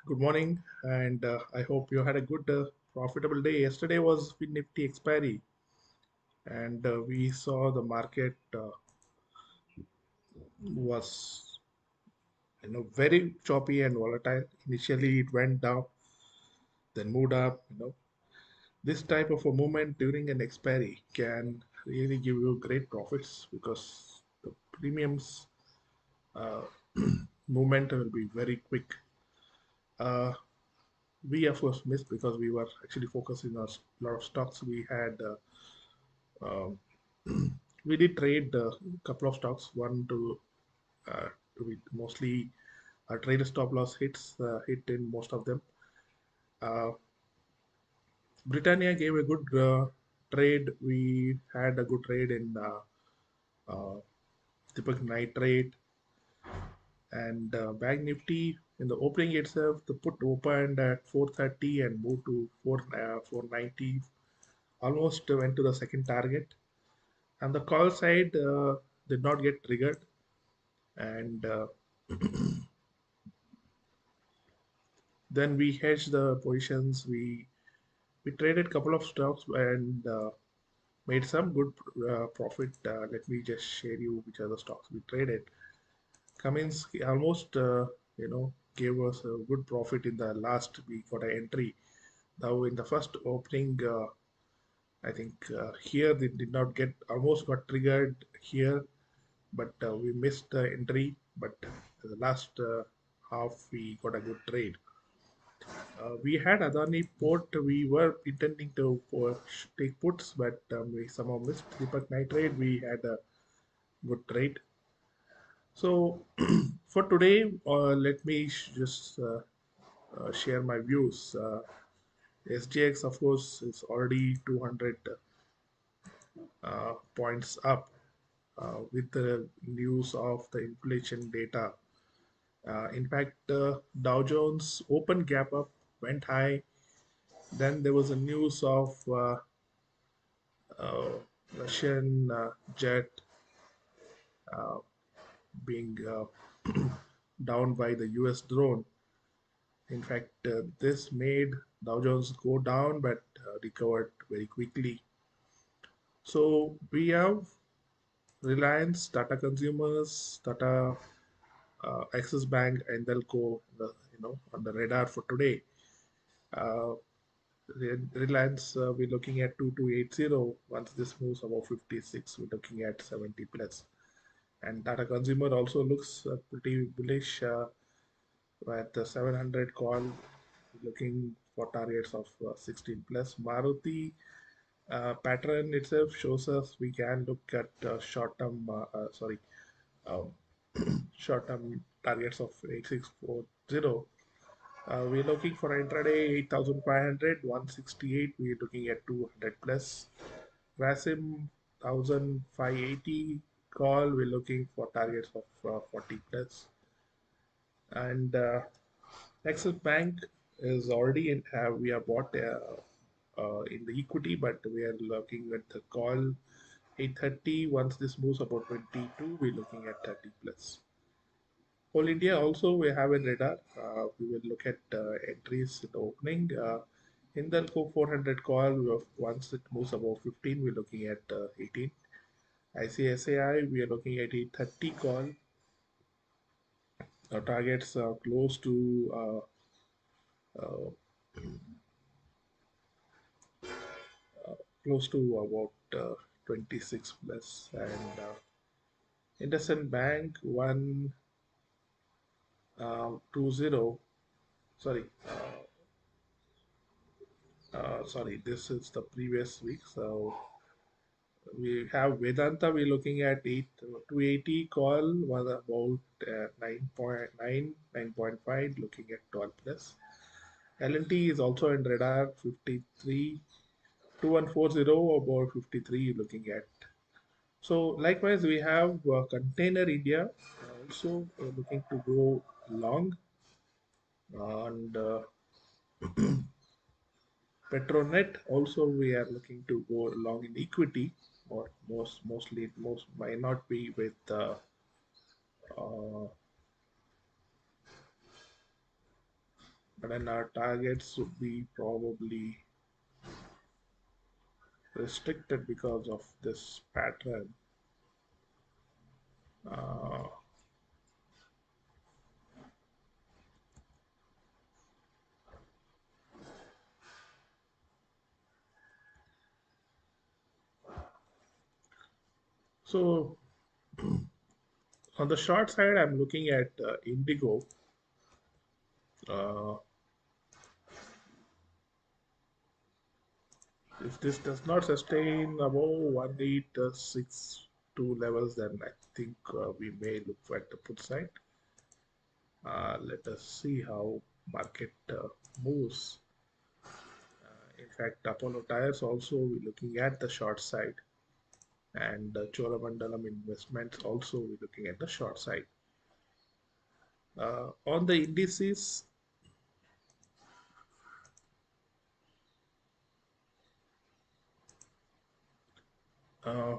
Good morning, and I hope you had a good, profitable day. Yesterday was the Nifty expiry, and we saw the market was very choppy and volatile. Initially, it went down, then moved up. This type of a movement during an expiry can really give you great profits because the premiums uh, movement will be very quick. Uh, we of course missed because we were actually focusing on a lot of stocks. We had Um, we did trade a couple of stocks. One to be mostly trade stop loss hit in most of them. Uh, Britannia gave a good trade. We had a good trade in Deepak nitrate and Bank Nifty in the opening itself. The put opened at 430 and moved to 490. Almost went to the second target. And the call side did not get triggered and then we hedged the positions. We traded a couple of stocks and made some good profit. Let me just share you which are the stocks we traded. Cummins almost gave us a good profit in the last week got an entry. Now in the first opening, I think here they did not get almost got triggered here, but we missed the entry. But the last half we got a good trade. We had Adani Port. We were intending to take puts, but we somehow missed Deepak Nitrate. We had a good trade. So for today, let me just share my views. SGX, of course, is already 200 points up with the news of the inflation data. In fact, Dow Jones open gap up, went high. Then there was a news of uh, Russian jet uh, being downed by the US drone. In fact, this made Dow Jones go down but recovered very quickly. So we have Reliance, Tata Consumers, Tata Axis Bank, and Delco, on the radar for today. Uh, Reliance, we're looking at 2280. Once this moves above 56, we're looking at 70 plus. And Tata Consumer also looks pretty bullish at the 700 call, looking for targets of 16 plus. Maruti pattern itself shows us we can look at um, short-term targets of 8640. We're looking for intraday 8500, 168. We're looking at 200 plus. Grasim 1580 call. We're looking for targets of 40 plus. And Axis Bank is already in. We have bought in the equity, but we are looking at the call 830. Once this moves about 22, we're looking at 30 plus. Whole India also we have a radar. We will look at entries in the opening. Hindalco 400 call. Once it moves above 15, we're looking at 18. ICSAI we are looking at 830 call. Our targets are uh, close to about 26 plus, and IndusInd Bank 120. Sorry, sorry. This is the previous week. So we have Vedanta. We're looking at 280 call was about 9.9, 9.5. Looking at 12 plus. L&T is also in radar 53. 2140 about 53 looking at. So likewise, we have Container India also looking to go long, and Petronet also we are looking to go long in equity, or most might not be with uh, but then our targets would be probably restricted because of this pattern. Uh, so on the short side, I'm looking at Indigo. Uh, if this does not sustain above 1862 levels, then I think we may look at the put side. Let us see how market moves. In fact, Apollo Tires also we're looking at the short side, and Cholamandalam Investments also we're looking at the short side. On the indices, uh,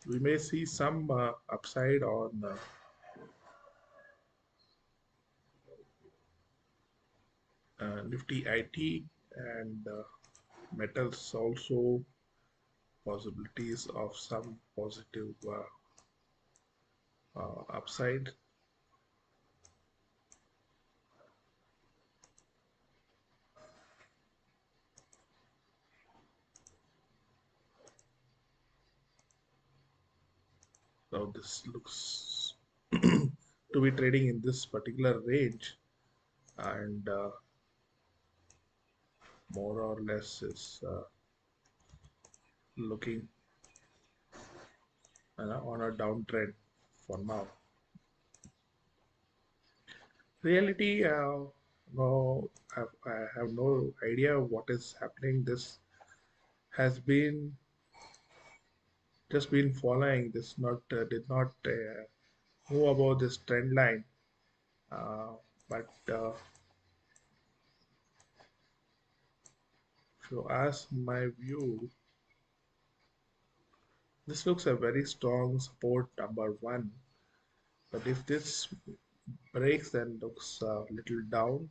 we may see some upside on Nifty IT and metals also possibilities of some positive upside. Now this looks to be trading in this particular range, and more or less is looking on a downtrend for now. Reality, no, I have no idea what is happening. This has been just been following this, not did not move above this trend line. Uh, but if you ask my view, this looks a very strong support number one. But if this breaks, then looks a little down.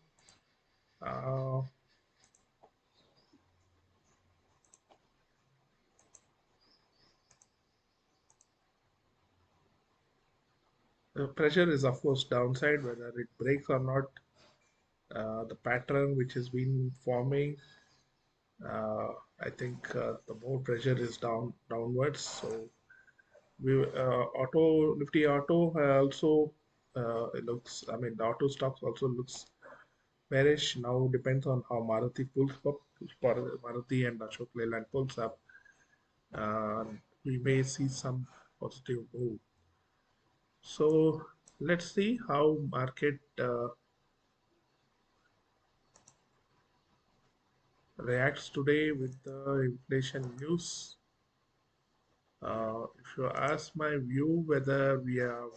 Uh, the pressure is of course downside, whether it breaks or not. The pattern which has been forming, uh, I think the more pressure is downwards. So we auto Nifty Auto also it looks. I mean, the auto stocks also looks bearish. Now depends on how Maruti pulls up. Maruti and Ashok Leyland pulls up. Uh, we may see some positive move. So let's see how market reacts today with the inflation news. If you ask my view whether we have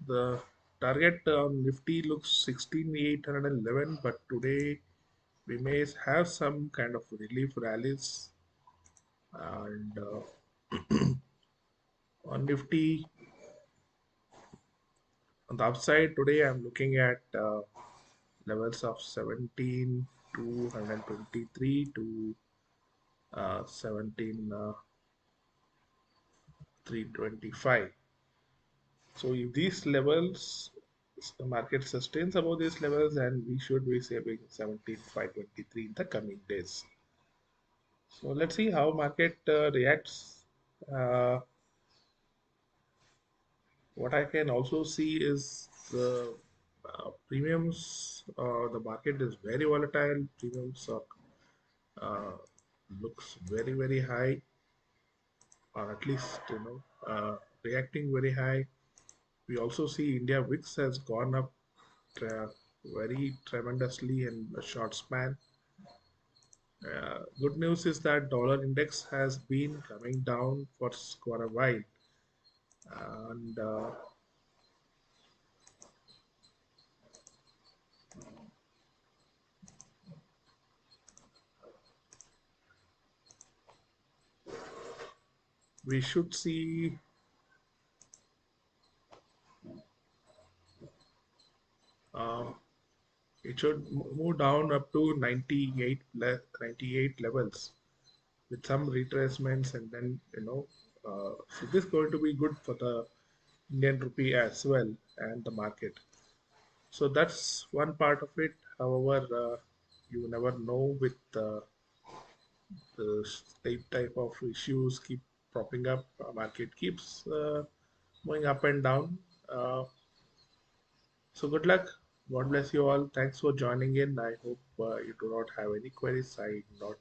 the target on Nifty looks 16,811, but today we may have some kind of relief rallies. And on Nifty, on the upside today, I'm looking at levels of 17,223 to 17,325. So if these levels, the market sustains above these levels, then we should be saving 17,523 in the coming days. So let's see how market reacts. Uh, what I can also see is the premiums. The market is very volatile. Premiums are, uh, looks very high, or at least reacting very high. We also see India VIX has gone up very tremendously in a short span. Good news is that dollar index has been coming down for quite a while, and we should see uh, it should move down up to 98 levels with some retracements, and then so this is going to be good for the Indian rupee as well and the market. So that's one part of it. However, you never know with the type of issues keep propping up. Market keeps going up and down. So good luck. God bless you all. Thanks for joining in. I hope you do not have any queries. I not